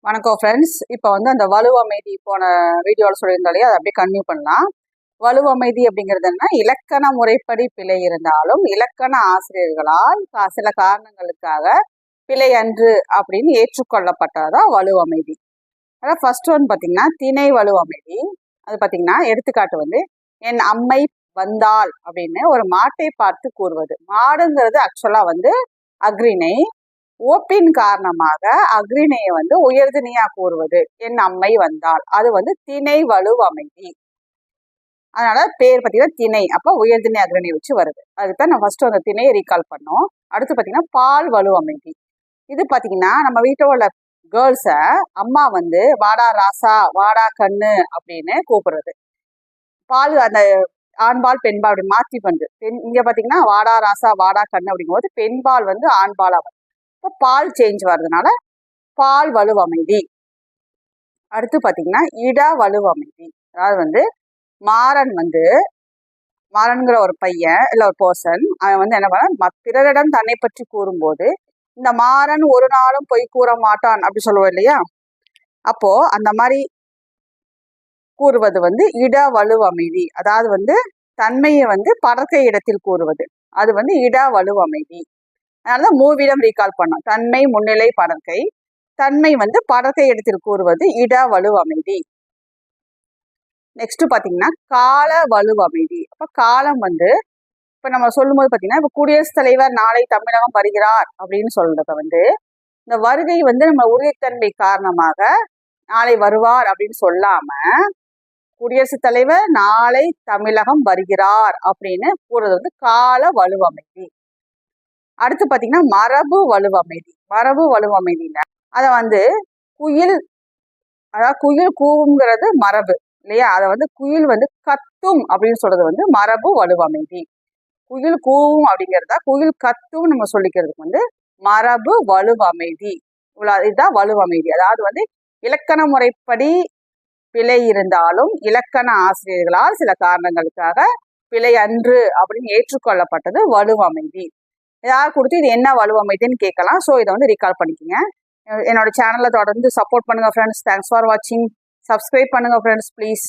வணக்கம் ஃப்ரெண்ட்ஸ். இப்போ அந்த வலுவமைதி போன வீடியோவில் சொல்லியிருந்தாலே அதை அப்படியே கன்டினியூ பண்ணலாம். வலுவமைதி அப்படிங்கிறது என்ன? இலக்கண முறைப்படி பிழை இருந்தாலும் இலக்கண ஆசிரியர்களால் சில காரணங்களுக்காக பிழை அன்று அப்படின்னு ஏற்றுக்கொள்ளப்பட்டதான் வலுவமைதி. அதான் ஃபர்ஸ்ட் ஒன் பார்த்தீங்கன்னா திணை வலுவமைதி. அது பார்த்தீங்கன்னா எடுத்துக்காட்டு என் அம்மை வந்தாள் அப்படின்னு ஒரு மாட்டை பார்த்து கூறுவது. மாடுங்கிறது ஆக்சுவலா அக்ரிணை. ஓப்பின் காரணமாக அக்ரிணையை உயர்திணையா கூறுவது. என் அம்மை வந்தாள், அது திணை வலுவமைதி. அதனால பேர் பார்த்தீங்கன்னா திணை, அப்போ உயர்திணை அக்ரிணை வச்சு வருது. அதுதான் நான் ஃபர்ஸ்ட் அந்த திணையை ரீகால் பண்ணோம். அடுத்து பார்த்தீங்கன்னா பால் வலுவமைதி. இது பார்த்தீங்கன்னா நம்ம வீட்டில் உள்ள கேர்ள்ஸை அம்மா வாடா ராசா வாடா கண்ணு அப்படின்னு கூப்பிடுறது. பால் அந்த ஆண்பால் பெண்பால் அப்படி மாற்றி பண்ணுது. இங்க பார்த்தீங்கன்னா வாடா ராசா வாடா கண்ணு அப்படிங்கும்போது பெண்பால் ஆண்பாலா வருது. இப்போ பால் சேஞ்ச் வர்றதுனால பால் வலுவமைதி. அடுத்து பார்த்தீங்கன்னா இட வலுவமைதி. அதாவது மாறன் மாறன்கிற ஒரு பையன் இல்லை ஒரு பர்சன், அவன் என்ன பண்ண பிறரிடம் தன்னை பற்றி கூறும்போது இந்த மாறன் ஒரு நாளும் பொய் கூற மாட்டான் அப்படி சொல்லுவோம் இல்லையா? அப்போ அந்த மாதிரி கூறுவது இட வலுவமைதி. அதாவது தன்மையை படர்க்கை இடத்தில் கூறுவது. அது இட வலுவமைதி. அதனாலதான் மூவிடம் ரீகால் பண்ணோம். தன்மை முன்னிலை படர்க்கை, தன்மை படர்க்கை இடத்தில் கூறுவது இட வலுவமைதி. நெக்ஸ்ட் பாத்தீங்கன்னா கால வலுவமைதி. அப்ப காலம் இப்ப நம்ம சொல்லும் போது பாத்தீங்கன்னா இப்ப குடியரசுத் தலைவர் நாளை தமிழகம் வருகிறார் அப்படின்னு சொல்றத இந்த வருகை நம்ம உறுதித்தன்மை காரணமாக நாளை வருவார் அப்படின்னு சொல்லாம குடியரசுத் தலைவர் நாளை தமிழகம் வருகிறார் அப்படின்னு கூறுறது கால வலுவமைதி. அடுத்து பாத்தீங்கன்னா மரபு வலுவமைதி. மரபு வலுவமைதியில அதை குயில், அதாவது குயில் கூவுங்கிறது மரபு இல்லையா? அதை குயில் கத்தும் அப்படின்னு சொல்றது மரபு வலுவமைதி. குயில் கூவும் அப்படிங்கிறதா குயில் கத்தும் நம்ம சொல்லிக்கிறதுக்கு மரபு வலுவமைதி. இதுதான் வலுவமைதி. அதாவது இலக்கண முறைப்படி பிழை இருந்தாலும் இலக்கண ஆசிரியர்களால் சில காரணங்களுக்காக பிழை அன்று அப்படின்னு ஏற்றுக்கொள்ளப்பட்டது வலுவமைதி. ஏதாவது கொடுத்து இது என்ன வலுவமைதின்னு கேட்கலாம். ஸோ இதை ரீகால் பண்ணிக்கோங்க. என்னோட சேனலை தொடர்ந்து சப்போர்ட் பண்ணுங்க ஃப்ரெண்ட்ஸ். தேங்க்ஸ் ஃபார் வாட்சிங். சப்ஸ்கிரைப் பண்ணுங்க ஃப்ரெண்ட்ஸ் ப்ளீஸ்.